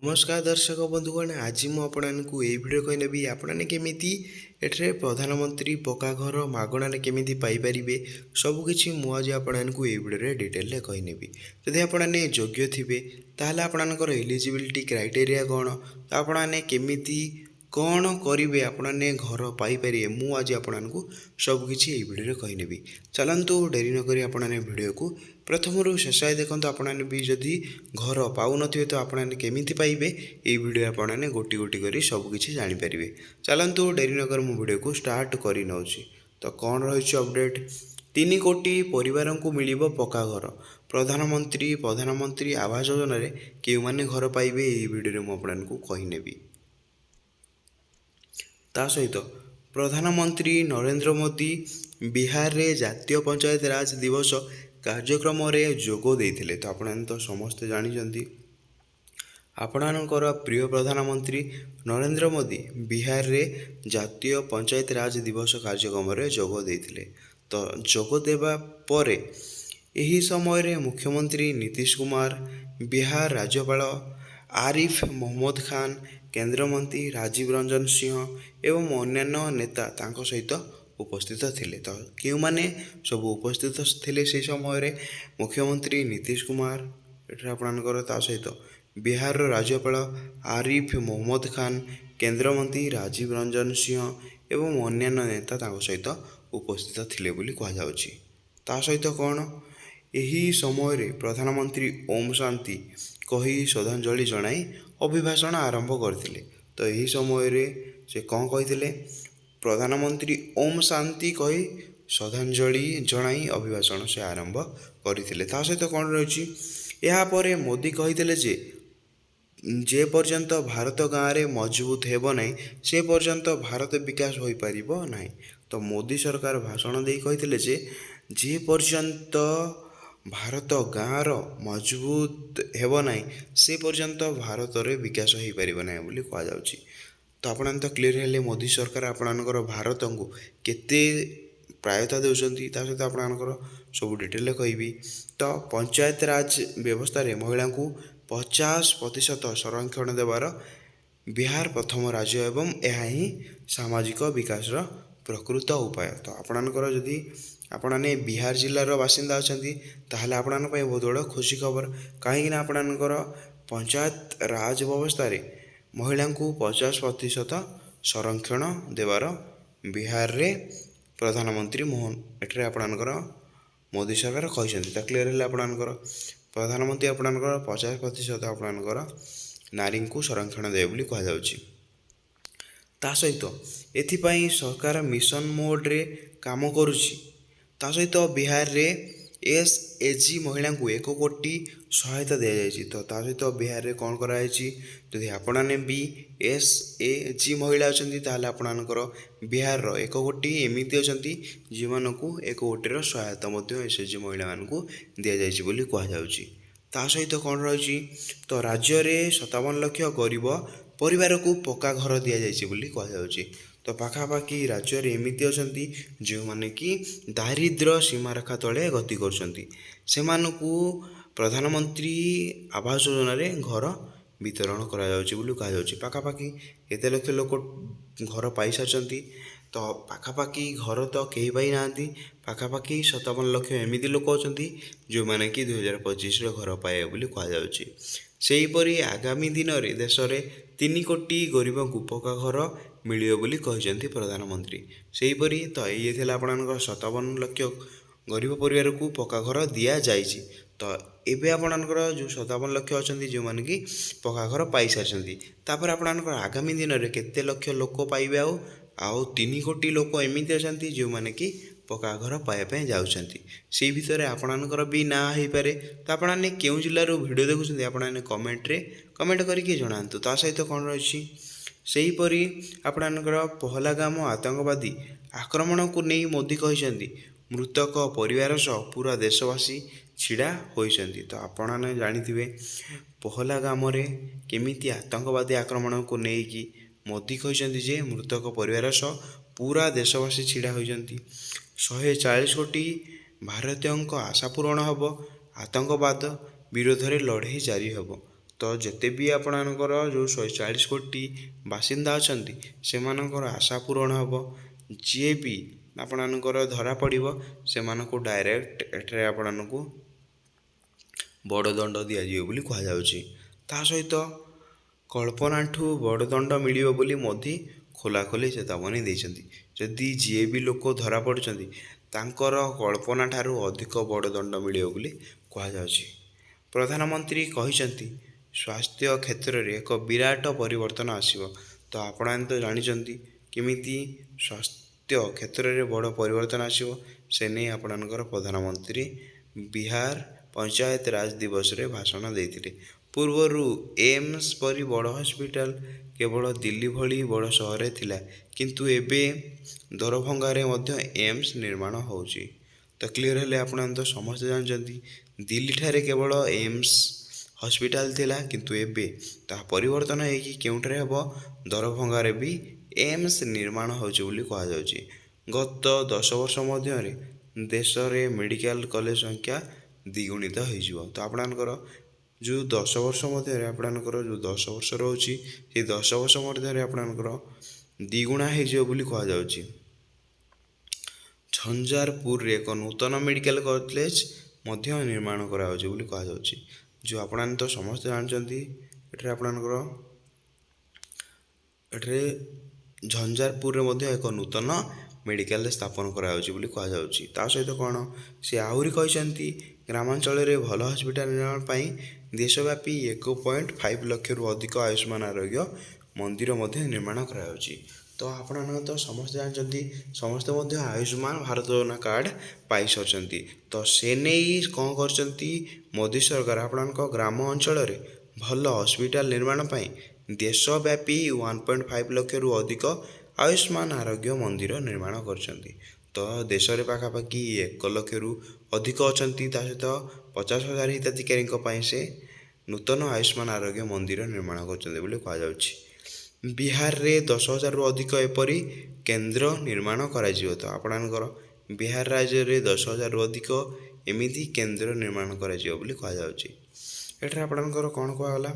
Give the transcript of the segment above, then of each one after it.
नमस्कार दर्शक बंधुगण आज मुझे ये भिडियो कहनेबी आपने केमी एठे प्रधानमंत्री पक्का घर मागणार केमी पाइपर सबकि मुझे आपको ये भिडियो डिटेल कहनेबी जदि आपने योग्य थे ताहले आपणकर एलिजिबिलिटी क्राइटेरिया कौन तो आपने केमी कौन करेंगे आपने घर पाइपर मुझे आपको सबकि ये भिडियो कहनेबी चलतु डेरी नक आपने भिडियो को प्रथम शेष देखो आपने भी जदि घर पाऊन तो आपने केमी पाइबे ये भिडियो आपने गोटी गोटी कर सबकि जानीपर चलतु डेरी नगर मु भिडियो को स्टार्ट कर नौची तो कौन रही अपडेट 3 कोटी परिवार को मिल पक्का घर प्रधानमंत्री आवास योजना क्यों मैंने घर पाइबे ये भिडियो मुझे आपको कहनेबी ता सहित प्रधानमंत्री नरेंद्र मोदी बिहार रे जातीय पंचायत राज दिवस कार्यक्रम रे जोग देइथिले। तो आपण तो समस्त जानी आपणकर प्रिय प्रधानमंत्री नरेंद्र मोदी बिहार रे जातीय पंचायत राज दिवस कार्यक्रम रे जोग देइथिले। तो जोग देबा परे एही समय रे मुख्यमंत्री नीतीश कुमार बिहार राज्यपाल आरिफ मोहम्मद खान केंद्र मंत्री राजीव रंजन सिंह एवं अन्यान्य नेता तांको सहित उपस्थित थिले। तो क्यों माने सब उपस्थित थिले से समय रे मुख्यमंत्री नीतीश कुमार आपणकर ता सहित बिहार राज्यपाल आरिफ मोहम्मद खान केंद्र मंत्री राजीव रंजन सिंह एवं अन्यान्य नेता तांको सहित उपस्थित थिले बोली कहा जाउची। ता सहित कौन यही समय रे प्रधानमंत्री ओम शांति कही श्रद्धांजलि जनाई अभिभाषण आरंभ करथिले। तो यही समय रे से कौन कही प्रधानमंत्री ओम शांति कही श्रद्धांजलि जनाई अभिभाषण से आरंभ करथिले। ता सहित कौन रही या परे मोदी कही जे पर्यंत भारत गाँव में मजबूत हेब नहीं से पर्यंत भारत विकास हो पारिबो नहीं। तो मोदी सरकार भाषण दे कही जे पर्यंत भारत गाँव मजबूत हेब नहीं से पर्यंत भारत रे विकास हो पारिबो नहीं बोली कहा जाउची। तो आपण तो क्लीयर हेले मोदी सरकार आपणकर भारत को केते प्रायता देउछंती ता सहित आपणकर सब डिटेल कहबी। तो पंचायत राज व्यवस्था रे महिला को 50% संरक्षण देवार बिहार प्रथम राज्य एवं यह ही सामाजिक विकास प्रकृत उपाय। तो आपणकर जदि आपने बिहार जिलार बासिंदा अच्छा ताहले आपण बहुत बड़ा खुशी खबर कहीं आपणकर पंचायत राज व्यवस्था रे महिला को 50% संरक्षण देवार बिहार रे प्रधानमंत्री मोहन एठरे आपणकर मोदी सरकार कहते। तो क्लीयर है आपणकर प्रधानमंत्री आपणकर 50% आपणकर नारी को संरक्षण देवे बोली कहा जाउची। ता सहित एथिपाई सरकार मिशन मोड रे काम करुची। ता सहित बिहार रे एसएचजी महिला को 1 कोटी सहायता दि जाएगी। तो ता सहित बिहार रे कौन कराई जदि आपने भी एसएचजी महिला अच्छा ताहले आपणकर बिहार रो 1 कोटी एमती अच्छा जी को 1 कोटी सहायता एसएचजी महिला को दि जाएगी बोली कहा जाउची। ता सहित कौन रही तो राज्य में 57 लाख गरीब परिवार को पक्का घर दि जाएगी बोली कहा जाउची। तो पाखापाखि राज्य में एमती अच्छा जो मैंने कि दारिद्र्य सीमारेखा तले गति कर प्रधानमंत्री आवास योजना रे घर वितरण करा जाउची बोली कहा जाउची। पाखापाखि केते लक्ष लोक घर पाई सारछंती। तो पाखापाखि घर तो कहीं पाई ना पाखापाखि 57 लाख एमती लोक अच्छा जो मैंने कि 2025 घर पाए बोली कहा जाउची। सेहीपरि आगामी दिन में देश में 3 कोटी गरीब को पक्का घर मिलियो बोली कहते प्रधानमंत्री। सेहीपरि तो ये थिला आपणकर 57 लाख गरीब परिवार को पक्का घर दि जाइए। तो एबे आपणकर जो 57 लाख अच्छा जो मैंने कि पक्का घर पाई सारी तापर आपणकर आगामी दिन में केते लक्ष लोक पाइबे आउ 3 कोटी लोक एमती अच्छा जो मैंने कि पक्का घर पाइबा जाउछंती। से भितर आपणकर भी ना हो पारे। तो आपने क्यों जिलूर भिडियो देखुं आपने कमेंट करके जनातु। ता सहित कौन रही सेहीपरि आपणकर पहलगाम आतंकवादी आक्रमण को नहीं मोदी कहते मृतक परिवार सह पूरा देशवासी छिड़ा होइछंती। तो आपने जानिथिबे पहलगाम रे केमिति आतंकवादी आक्रमण को लेकिन मोदी कहते जे मृतक परिवार सह पूरा देशवासी छिड़ा होइछंती। 140 कोटी भारतीयों आशा पूरण हम आतंकवाद विरोध में लड़े जारी हम। ତ ଯେତେ ବି ଆପଣଙ୍କର ଯେଉଁ 140 କୋଟି ବାସିନ୍ଦା ଅଛନ୍ତି ସେମାନଙ୍କର ଆଶା ପୂରଣ ହେବ। ଯିଏ ବି ଆପଣଙ୍କର ଧରା ପଡ଼ିବ ସେମାନଙ୍କୁ ଡାଇରେକ୍ଟ ଏଠାରେ ଆପଣଙ୍କୁ ବଡ଼ ଦଣ୍ଡ ଦିଆଯିବ ବୋଲି କୁହାଯାଉଛି। ତା ସହିତ କଳ୍ପନାଠୁ ବଡ଼ ଦଣ୍ଡ ମିଳିବ ବୋଲି ମୋଦି ଖୋଲାଖୋଲି ଚେତାବନୀ ଦେଇଛନ୍ତି। ଯଦି ଯିଏ ବି ଲୋକ ଧରା ପଡ଼ୁଛନ୍ତି ତାଙ୍କର କଳ୍ପନା ଠାରୁ ଅଧିକ ବଡ଼ ଦଣ୍ଡ ମିଳିବ ବୋଲି କୁହାଯାଉଛି। ପ୍ରଧାନମନ୍ତ୍ରୀ କହିଛନ୍ତି ସ୍ୱାସ୍ଥ୍ୟ କ୍ଷେତ୍ରରେ ଏକ ବିରାଟ ପରିବର୍ତ୍ତନ ଆସିବ। ତ ଆପଣମାନେ ତ ଜାଣିଛନ୍ତି କେମିତି ସ୍ୱାସ୍ଥ୍ୟ କ୍ଷେତ୍ରରେ ବଡ଼ ପରିବର୍ତ୍ତନ ଆସିବ, ସେ ନେଇ ଆପଣଙ୍କର ପ୍ରଧାନମନ୍ତ୍ରୀ ବିହାର ପଞ୍ଚାୟତ ରାଜ ଦିବସରେ ଭାଷଣ ଦେଇଥିଲେ। ପୂର୍ବରୁ ଏମ୍ସ ପରି ବଡ଼ ହସ୍ପିଟାଲ କେବଳ ଦିଲ୍ଲୀ ଭଳି ବଡ଼ ସହରରେ ଥିଲା, କିନ୍ତୁ ଏବେ ଦରଭଙ୍ଗାରେ ମଧ୍ୟ ଏମ୍ସ ନିର୍ମାଣ ହେଉଛି। ତ କ୍ଲିଅର ହେଲେ ଆପଣମାନେ ତ ସମସ୍ତେ ଜାଣିଛନ୍ତି ଦିଲ୍ଲୀଠାରେ କେବଳ ଏମ୍ସ ହସ୍ପିଟାଲ ଥିଲା, କିନ୍ତୁ ଏବେ ତାହା ପରିବର୍ତ୍ତନ ହେଇକି କେଉଁଠାରେ ହେବ, ଦରଭଙ୍ଗାରେ ବି ଏମ୍ସ ନିର୍ମାଣ ହେଉଛି ବୋଲି କୁହାଯାଉଛି। ଗତ 10 ବର୍ଷ ମଧ୍ୟରେ ଦେଶରେ ମେଡ଼ିକାଲ କଲେଜ ସଂଖ୍ୟା ଦ୍ୱିଗୁଣିତ ହୋଇଯିବ। ତ ଆପଣଙ୍କର ଯେଉଁ 10 ବର୍ଷ ମଧ୍ୟରେ ଆପଣଙ୍କର ଯେଉଁ 10 ବର୍ଷ ରହୁଛି ସେଇ 10 ବର୍ଷ ମଧ୍ୟରେ ଆପଣଙ୍କର ଦ୍ୱିଗୁଣା ହେଇଯିବ ବୋଲି କୁହାଯାଉଛି। ଝଞ୍ଝାରପୁରରେ ଏକ ନୂତନ ମେଡ଼ିକାଲ କଲେଜ ମଧ୍ୟ ନିର୍ମାଣ କରାଯାଉଛି ବୋଲି କୁହାଯାଉଛି। ଯେଉଁ ଆପଣମାନେ ତ ସମସ୍ତେ ଜାଣିଛନ୍ତି ଏଠାରେ ଆପଣଙ୍କର ଏଠାରେ ଝଞ୍ଝାରପୁରରେ ମଧ୍ୟ ଏକ ନୂତନ ମେଡ଼ିକାଲ ସ୍ଥାପନ କରାଯାଉଛି ବୋଲି କୁହାଯାଉଛି। ତା ସହିତ କ'ଣ ସେ ଆହୁରି କହିଛନ୍ତି ଗ୍ରାମାଞ୍ଚଳରେ ଭଲ ହସ୍ପିଟାଲ ନିର୍ମାଣ ପାଇଁ ଦେଶବ୍ୟାପୀ 1.5 ଲକ୍ଷରୁ ଅଧିକ ଆୟୁଷ୍ମାନ ଆରୋଗ୍ୟ ମନ୍ଦିର ମଧ୍ୟ ନିର୍ମାଣ କରାଯାଉଛି। ତ ଆପଣମାନେ ତ ସମସ୍ତେ ଜାଣିଛନ୍ତି ସମସ୍ତେ ମଧ୍ୟ ଆୟୁଷ୍ମାନ ଭାରତ ଯୋଜନା କାର୍ଡ଼ ପାଇସାରିଛନ୍ତି। ତ ସେ ନେଇ କ'ଣ କରିଛନ୍ତି ମୋଦି ସରକାର ଆପଣଙ୍କ ଗ୍ରାମ ଅଞ୍ଚଳରେ ଭଲ ହସ୍ପିଟାଲ ନିର୍ମାଣ ପାଇଁ ଦେଶବ୍ୟାପୀ 1.5 ଲକ୍ଷରୁ ଅଧିକ ଆୟୁଷ୍ମାନ ଆରୋଗ୍ୟ ମନ୍ଦିର ନିର୍ମାଣ କରିଛନ୍ତି। ତ ଦେଶରେ ପାଖାପାଖି 1 ଲକ୍ଷରୁ ଅଧିକ ଅଛନ୍ତି, ତା ସହିତ 50,000 ହିତାଧିକାରୀଙ୍କ ପାଇଁ ସେ ନୂତନ ଆୟୁଷ୍ମାନ ଆରୋଗ୍ୟ ମନ୍ଦିର ନିର୍ମାଣ କରୁଛନ୍ତି ବୋଲି କୁହାଯାଉଛି। ବିହାରରେ 10,000ରୁ ଅଧିକ ଏପରି କେନ୍ଦ୍ର ନିର୍ମାଣ କରାଯିବ। ତ ଆପଣଙ୍କର ବିହାର ରାଜ୍ୟରେ 10,000ରୁ ଅଧିକ ଏମିତି କେନ୍ଦ୍ର ନିର୍ମାଣ କରାଯିବ ବୋଲି କୁହାଯାଉଛି। ଏଠାରେ ଆପଣଙ୍କର କ'ଣ କୁହାଗଲା,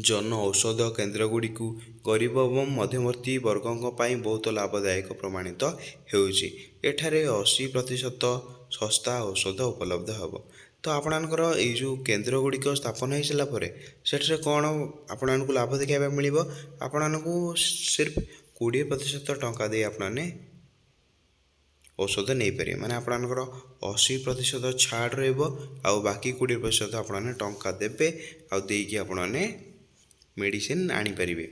ଜନ ଔଷଧ କେନ୍ଦ୍ରଗୁଡ଼ିକୁ ଗରିବ ଏବଂ ମଧ୍ୟବର୍ତ୍ତୀ ବର୍ଗଙ୍କ ପାଇଁ ବହୁତ ଲାଭଦାୟକ ପ୍ରମାଣିତ ହେଉଛି। ଏଠାରେ 80% ଶସ୍ତା ଔଷଧ ଉପଲବ୍ଧ ହେବ। ତ ଆପଣଙ୍କର ଏଇ ଯେଉଁ କେନ୍ଦ୍ର ଗୁଡ଼ିକ ସ୍ଥାପନ ହୋଇସାରିଲା ପରେ ସେଠାରେ କ'ଣ ଆପଣଙ୍କୁ ଲାଭ ଦେଖିବା ପାଇଁ ମିଳିବ, ଆପଣଙ୍କୁ ସିର୍ଫ 20% ଟଙ୍କା ଦେଇ ଆପଣମାନେ ଔଷଧ ନେଇପାରିବେ। ମାନେ ଆପଣଙ୍କର 80% ଛାଡ଼ ରହିବ, ଆଉ ବାକି 20% ଆପଣମାନେ ଟଙ୍କା ଦେବେ ଆଉ ଦେଇକି ଆପଣମାନେ ମେଡ଼ିସିନ ଆଣିପାରିବେ।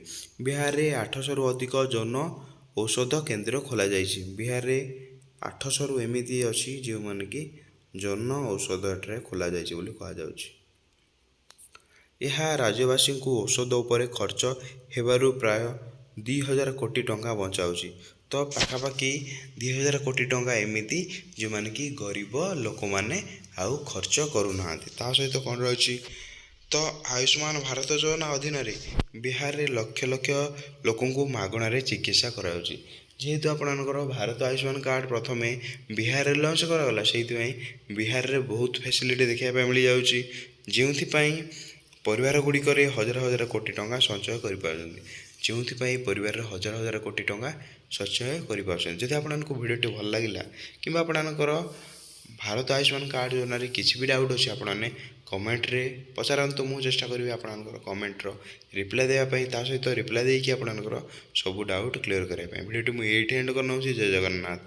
ବିହାରରେ 800ରୁ ଅଧିକ ଜନ ଔଷଧ କେନ୍ଦ୍ର ଖୋଲାଯାଇଛି। ବିହାରରେ 800ରୁ ଏମିତି ଅଛି ଯେଉଁମାନେ କି ଜନ ଔଷଧ ଏଠାରେ ଖୋଲାଯାଇଛି ବୋଲି କୁହାଯାଉଛି। ଏହା ରାଜ୍ୟବାସୀଙ୍କୁ ଔଷଧ ଉପରେ ଖର୍ଚ୍ଚ ହେବାରୁ ପ୍ରାୟ 2,000 କୋଟି ଟଙ୍କା ବଞ୍ଚାଉଛି। ତ ପାଖାପାଖି 2,000 କୋଟି ଟଙ୍କା ଏମିତି ଯେଉଁମାନେ କି ଗରିବ ଲୋକମାନେ ଆଉ ଖର୍ଚ୍ଚ କରୁନାହାନ୍ତି। ତା ସହିତ କ'ଣ ରହିଛି, ତ ଆୟୁଷ୍ମାନ ଭାରତ ଯୋଜନା ଅଧୀନରେ ବିହାରରେ ଲକ୍ଷ ଲକ୍ଷ ଲୋକଙ୍କୁ ମାଗଣାରେ ଚିକିତ୍ସା କରାଯାଉଛି। ଯେହେତୁ ଆପଣଙ୍କର ଭାରତ ଆୟୁଷ୍ମାନ କାର୍ଡ଼ ପ୍ରଥମେ ବିହାରରେ ଲଞ୍ଚ କରାଗଲା, ସେଇଥିପାଇଁ ବିହାରରେ ବହୁତ ଫ୍ୟାସିଲିଟି ଦେଖିବା ପାଇଁ ମିଳିଯାଉଛି, ଯେଉଁଥିପାଇଁ ପରିବାର ଗୁଡ଼ିକରେ ହଜାର ହଜାର କୋଟି ଟଙ୍କା ସଞ୍ଚୟ କରିପାରୁଛନ୍ତି। ଯେଉଁଥିପାଇଁ ପରିବାରରେ ହଜାର ହଜାର କୋଟି ଟଙ୍କା ସଞ୍ଚୟ କରିପାରୁଛନ୍ତି। ଯଦି ଆପଣଙ୍କୁ ଭିଡ଼ିଓଟି ଭଲ ଲାଗିଲା କିମ୍ବା ଆପଣଙ୍କର ଭାରତ ଆୟୁଷ୍ମାନ କାର୍ଡ଼ ଯୋଜନାରେ କିଛି ବି ଡାଉଟ୍ ଅଛି ଆପଣମାନେ କମେଣ୍ଟରେ ପଚାରନ୍ତୁ। ମୁଁ ଚେଷ୍ଟା କରିବି ଆପଣଙ୍କର କମେଣ୍ଟର ରିପ୍ଲାଏ ଦେବା ପାଇଁ। ତା ସହିତ ରିପ୍ଲାଏ ଦେଇକି ଆପଣଙ୍କର ସବୁ ଡାଉଟ୍ କ୍ଲିୟର କରିବା ପାଇଁ। ଭିଡ଼ିଓଟି ମୁଁ ଏଇଠି ଏଣ୍ଡ କରିନେଉଛି। ଜୟ ଜଗନ୍ନାଥ।